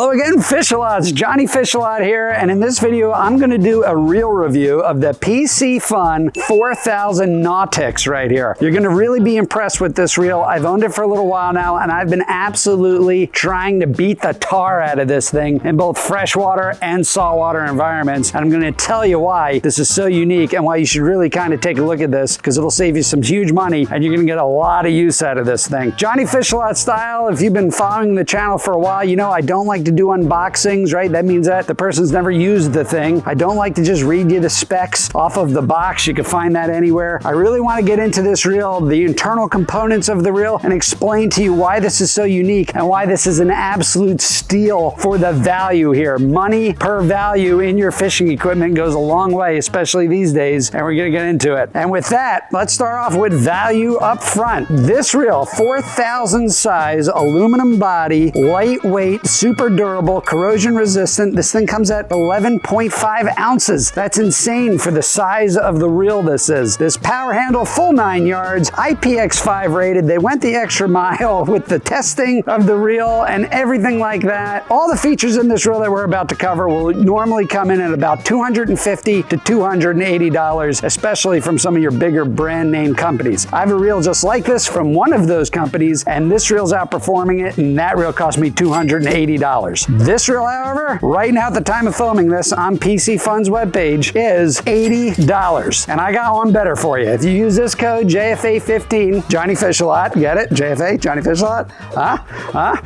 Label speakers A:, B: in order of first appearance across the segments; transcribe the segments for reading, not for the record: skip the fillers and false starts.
A: Hello again, Fish-A-Lots. Johnny Fish-A-Lot here, and in this video, I'm gonna do a reel review of the Piscifun 4000 NAUTIX right here. You're gonna really be impressed with this reel. I've owned it for a little while now, and I've been absolutely trying to beat the tar out of this thing in both freshwater and saltwater environments, and I'm gonna tell you why this is so unique and why you should really kind of take a look at this, because it'll save you some huge money, and you're gonna get a lot of use out of this thing. Johnny Fish-A-Lot style, if you've been following the channel for a while, you know I don't like to do unboxings, right? That means that the person's never used the thing. I don't like to just read you the specs off of the box. You can find that anywhere. I really want to get into this reel, the internal components of the reel, and explain to you why this is so unique and why this is an absolute steal for the value here. Money per value in your fishing equipment goes a long way, especially these days, and we're going to get into it. And with that, let's start off with value up front. This reel, 4000 size, aluminum body, lightweight, super durable, corrosion resistant. This thing comes at 11.5 ounces. That's insane for the size of the reel this is. This power handle, full 9 yards, IPX5 rated. They went the extra mile with the testing of the reel and everything like that. All the features in this reel that we're about to cover will normally come in at about $250 to $280, especially from some of your bigger brand name companies. I have a reel just like this from one of those companies, and this reel's outperforming it, and that reel cost me $280. This reel, however, right now at the time of filming this on Piscifun's webpage is $80. And I got one better for you. If you use this code JFA15, Johnny Fish-A-Lot, get it? JFA, Johnny Fish-A-Lot?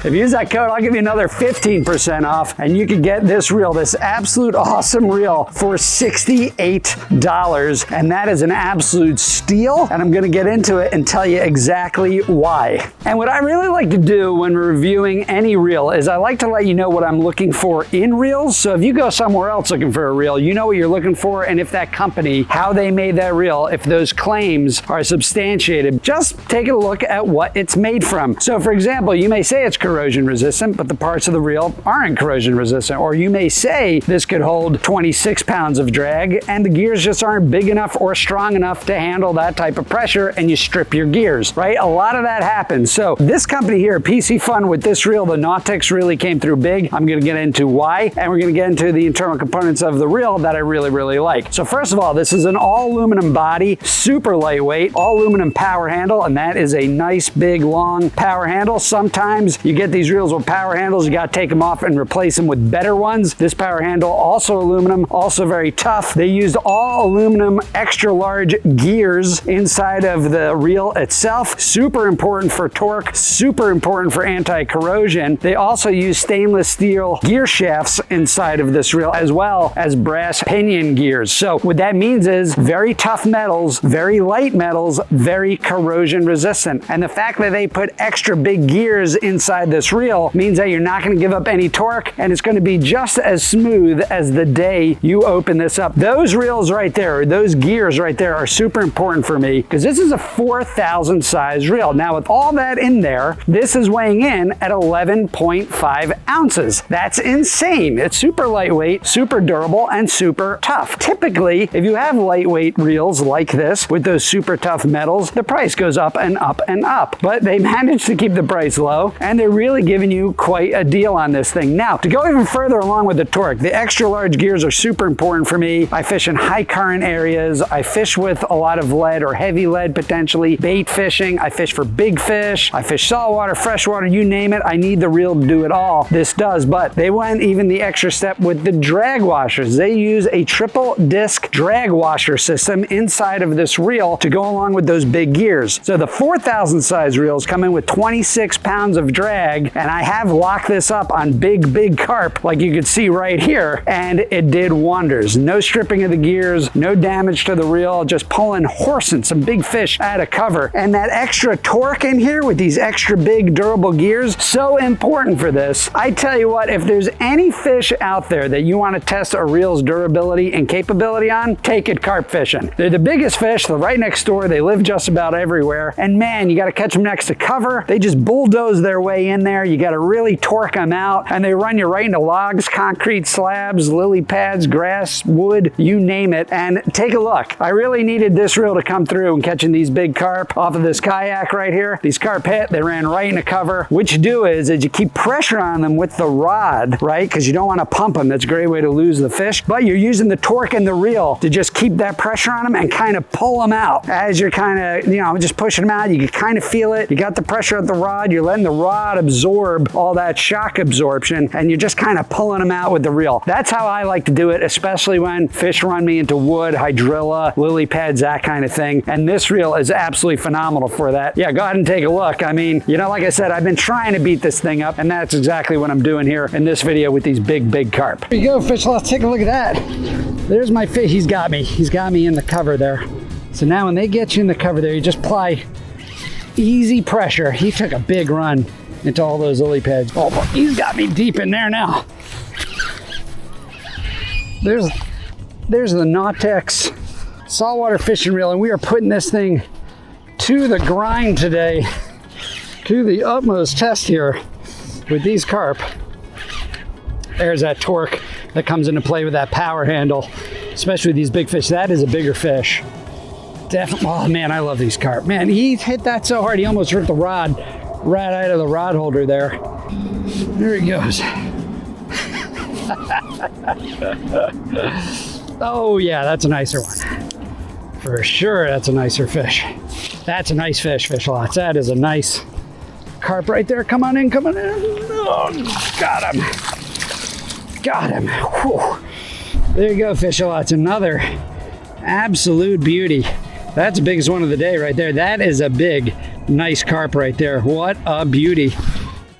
A: If you use that code, I'll give you another 15% off, and you can get this reel, this absolute awesome reel, for $68. And that is an absolute steal, and I'm gonna get into it and tell you exactly why. And what I really like to do when reviewing any reel is I like to let you know what I'm looking for in reels. So if you go somewhere else looking for a reel, you know what you're looking for, and if that company, how they made that reel, if those claims are substantiated, just take a look at what it's made from. So for example, you may say it's corrosion resistant, but the parts of the reel aren't corrosion resistant. Or you may say this could hold 26 pounds of drag, and the gears just aren't big enough or strong enough to handle that type of pressure, and you strip your gears, right? A lot of that happens. So this company here, Piscifun, with this reel, the NAUTIX, really came through big. I'm gonna get into why, and we're gonna get into the internal components of the reel that I really, really like. So first of all, this is an all aluminum body, super lightweight, all aluminum power handle, and that is a nice, big, long power handle. Sometimes you get these reels with power handles, you gotta take them off and replace them with better ones. This power handle, also aluminum, also very tough. They used all aluminum extra large gears inside of the reel itself. Super important for torque, super important for anti-corrosion. They also use stainless steel gear shafts inside of this reel, as well as brass pinion gears. So what that means is very tough metals, very light metals, very corrosion resistant. And the fact that they put extra big gears inside this reel means that you're not going to give up any torque, and it's going to be just as smooth as the day you open this up. Those reels right there, those gears right there, are super important for me, because this is a 4000 size reel. Now with all that in there, this is weighing in at 11.5 ounces. That's insane. It's super lightweight, super durable, and super tough. Typically, if you have lightweight reels like this with those super tough metals, the price goes up and up and up. But they managed to keep the price low, and they're really giving you quite a deal on this thing. Now, to go even further along with the torque, the extra large gears are super important for me. I fish in high current areas. I fish with a lot of lead or heavy lead potentially, bait fishing. I fish for big fish. I fish saltwater, freshwater, you name it. I need the reel to do it all. This does, but they went even the extra step with the drag washers. They use a triple disc drag washer system inside of this reel to go along with those big gears. So the 4000 size reels come in with 26 pounds of drag, and I have locked this up on big carp, like you can see right here, and it did wonders. No stripping of the gears, no damage to the reel, just pulling, horsing some big fish out of cover. And that extra torque in here with these extra big durable gears, so important for this. I tell you what, if there's any fish out there that you want to test a reel's durability and capability on, take it carp fishing. They're the biggest fish, they're right next door, they live just about everywhere, and man, you got to catch them next to cover. They just bulldoze their way in there. You got to really torque them out, and they run you right into logs, concrete slabs, lily pads, grass, wood, you name it. And take a look. I really needed this reel to come through and catching these big carp off of this kayak right here. These carp hit, they ran right into cover. What you do is you keep pressure on them with with the rod, right? Because you don't want to pump them. That's a great way to lose the fish. But you're using the torque and the reel to just keep that pressure on them and kind of pull them out. As you're kind of, you know, just pushing them out, you can kind of feel it. You got the pressure at the rod. You're letting the rod absorb all that shock absorption, and you're just kind of pulling them out with the reel. That's how I like to do it, especially when fish run me into wood, hydrilla, lily pads, that kind of thing. And this reel is absolutely phenomenal for that. Yeah, go ahead and take a look. I mean, you know, like I said, I've been trying to beat this thing up, and that's exactly what I'm doing here in this video with these big carp. Here you go, fish. Let's take a look at that. There's my fish. He's got me. He's got me in the cover there. So now when they get you in the cover there, you just apply easy pressure. He took a big run into all those lily pads. Oh, he's got me deep in there now. There's the NAUTIX saltwater fishing reel, and we are putting this thing to the grind today, to the utmost test here with these carp. There's that torque that comes into play with that power handle, especially with these big fish. That is a bigger fish. Definitely. Oh man, I love these carp. Man, he hit that so hard, he almost ripped the rod right out of the rod holder there. There he goes. Oh yeah, that's a nicer one. For sure, that's a nicer fish. That's a nice fish, Fish Lots. That is a nice carp right there. Come on in, come on in. Oh, got him. Got him. Whew. There you go, Fish Lots. Another absolute beauty. That's the biggest one of the day right there. That is a big, nice carp right there. What a beauty.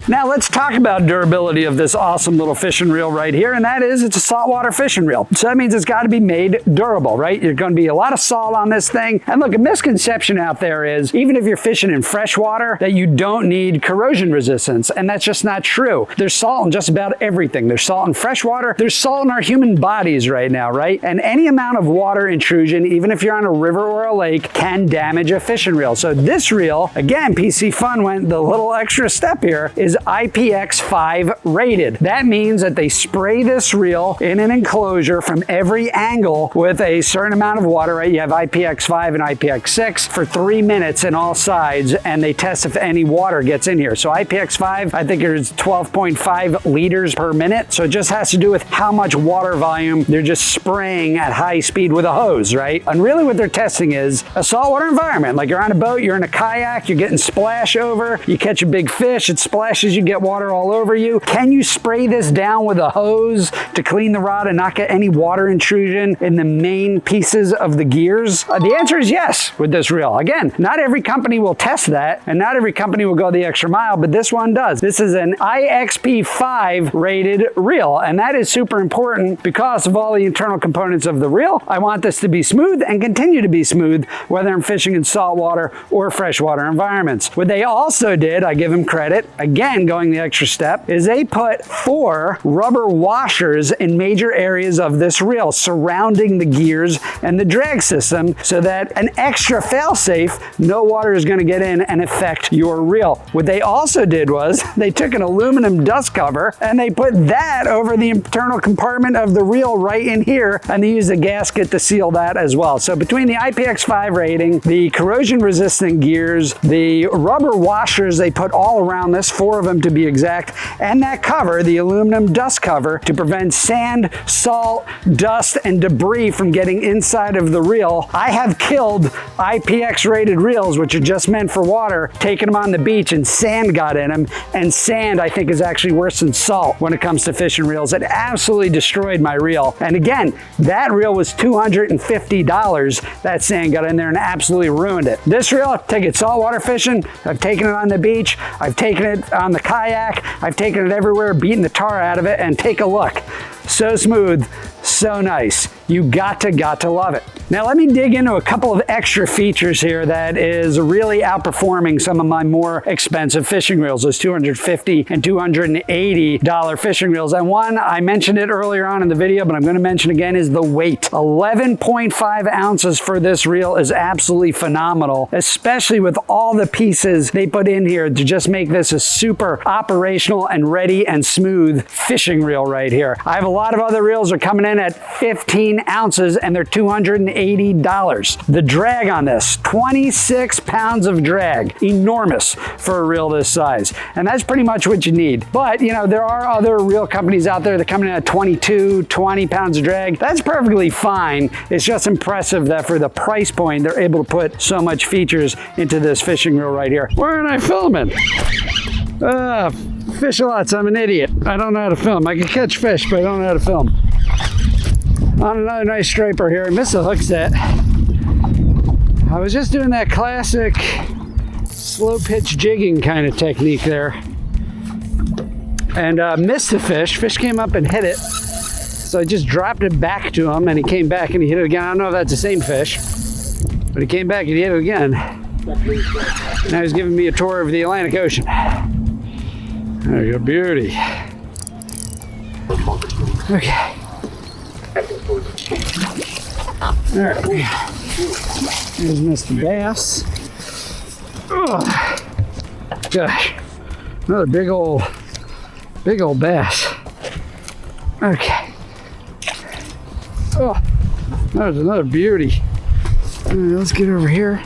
A: Now let's talk about durability of this awesome little fishing reel right here, and that is it's a saltwater fishing reel. So that means it's got to be made durable, right? You're going to be a lot of salt on this thing. And look, a misconception out there is even if you're fishing in freshwater that you don't need corrosion resistance, and that's just not true. There's salt in just about everything. There's salt in freshwater. There's salt in our human bodies right now, right? And any amount of water intrusion, even if you're on a river or a lake, can damage a fishing reel. So this reel, again, Piscifun went the little extra step here, is IPX5 rated. That means that they spray this reel in an enclosure from every angle with a certain amount of water, right? You have IPX5 and IPX6 for 3 minutes in all sides, and they test if any water gets in here. So IPX5, I think it's 12.5 liters per minute. So it just has to do with how much water volume they're just spraying at high speed with a hose, right? And really what they're testing is a saltwater environment. Like you're on a boat, you're in a kayak, you're getting splash over, you catch a big fish, it splashes, you get water all over you. Can you spray this down with a hose to clean the rod and not get any water intrusion in the main pieces of the gears? The answer is yes with this reel. Again, not every company will test that, and not every company will go the extra mile, but this one does. This is an IXP5 rated reel, and that is super important because of all the internal components of the reel. I want this to be smooth and continue to be smooth, whether I'm fishing in saltwater or freshwater environments. What they also did, I give them credit, again, going the extra step, is they put 4 rubber washers in major areas of this reel surrounding the gears and the drag system so that an extra fail-safe, no water is going to get in and affect your reel. What they also did was they took an aluminum dust cover and they put that over the internal compartment of the reel right in here, and they used a gasket to seal that as well. So between the IPX5 rating, the corrosion resistant gears, the rubber washers they put all around this, 4 of them to be exact, and that cover, the aluminum dust cover, to prevent sand, salt, dust, and debris from getting inside of the reel. I have killed IPX rated reels, which are just meant for water, taking them on the beach and sand got in them, and sand I think is actually worse than salt when it comes to fishing reels. It absolutely destroyed my reel. And again, that reel was $250. That sand got in there and absolutely ruined it. This reel, take it saltwater fishing, I've taken it on the beach, I've taken it on the kayak, I've taken it everywhere, beaten the tar out of it, and take a look. So smooth, so nice. You got to love it. Now let me dig into a couple of extra features here that is really outperforming some of my more expensive fishing reels, those $250 and $280 fishing reels. And one, I mentioned it earlier on in the video, but I'm going to mention again, is the weight. 11.5 ounces for this reel is absolutely phenomenal, especially with all the pieces they put in here to just make this a super operational and ready and smooth fishing reel right here. I have a lot of other reels that are coming in at 15 ounces and they're $280. The drag on this, 26 pounds of drag. Enormous for a reel this size. And that's pretty much what you need. But, you know, there are other reel companies out there that come in at 22, 20 pounds of drag. That's perfectly fine. It's just impressive that for the price point, they're able to put so much features into this fishing reel right here. Where am I filming? Fish-a-lots, I'm an idiot. I don't know how to film. I can catch fish, but I don't know how to film. On another nice striper here. I missed the hook set. I was just doing that classic slow pitch jigging kind of technique there. And missed the fish. Fish came up and hit it. So I just dropped it back to him and he came back and he hit it again. I don't know if that's the same fish, but he came back and he hit it again. Now he's giving me a tour of the Atlantic Ocean. There you go, beauty. Okay. All right. Here's Mr. Bass. Oh, gosh, another big old bass. Okay. Oh, there's another beauty. All right, let's get over here.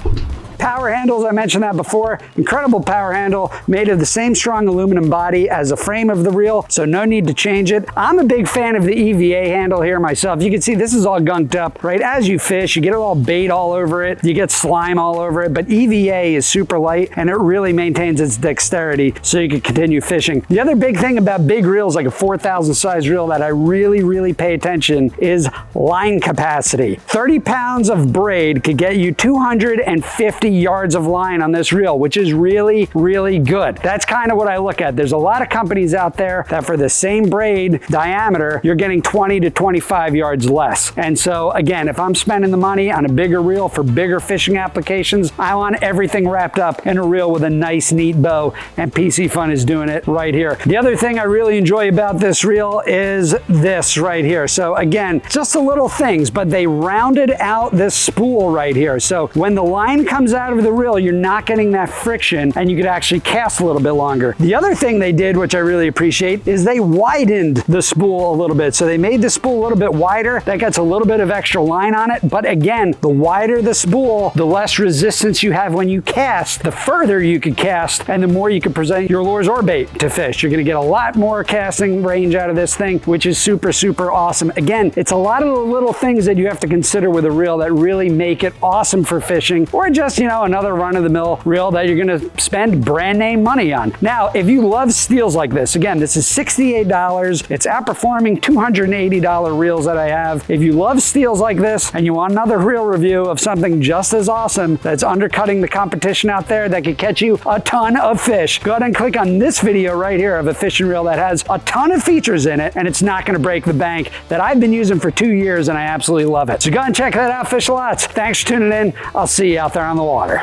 A: Power handles, I mentioned that before. Incredible power handle, made of the same strong aluminum body as the frame of the reel, so no need to change it. I'm a big fan of the EVA handle here myself. You can see this is all gunked up, right? As you fish, you get all bait all over it, you get slime all over it, but EVA is super light and it really maintains its dexterity so you can continue fishing. The other big thing about big reels, like a 4,000 size reel, that I really pay attention is line capacity. 30 pounds of braid could get you 250 yards of line on this reel, which is really good. That's kind of what I look at. There's a lot of companies out there that for the same braid diameter, you're getting 20 to 25 yards less. And so again, if I'm spending the money on a bigger reel for bigger fishing applications, I want everything wrapped up in a reel with a nice, neat bow, and Piscifun is doing it right here. The other thing I really enjoy about this reel is this right here. So again, just the little things, but they rounded out this spool right here. So when the line comes out of the reel, you're not getting that friction and you could actually cast a little bit longer. The other thing they did, which I really appreciate, is they widened the spool a little bit. So they made the spool a little bit wider. That gets a little bit of extra line on it. But again, the wider the spool, the less resistance you have when you cast, the further you could cast and the more you can present your lures or bait to fish. You're going to get a lot more casting range out of this thing, which is super awesome. Again, it's a lot of the little things that you have to consider with a reel that really make it awesome for fishing, or just, you know, another run-of-the-mill reel that you're going to spend brand name money on. Now, if you love steels like this, again, this is $68. It's outperforming $280 reels that I have. If you love steels like this and you want another reel review of something just as awesome that's undercutting the competition out there that could catch you a ton of fish, go ahead and click on this video right here of a fishing reel that has a ton of features in it and it's not going to break the bank, that I've been using for 2 years and I absolutely love it. So go ahead and check that out, Fish-a-lots. Thanks for tuning in. I'll see you out there on the water.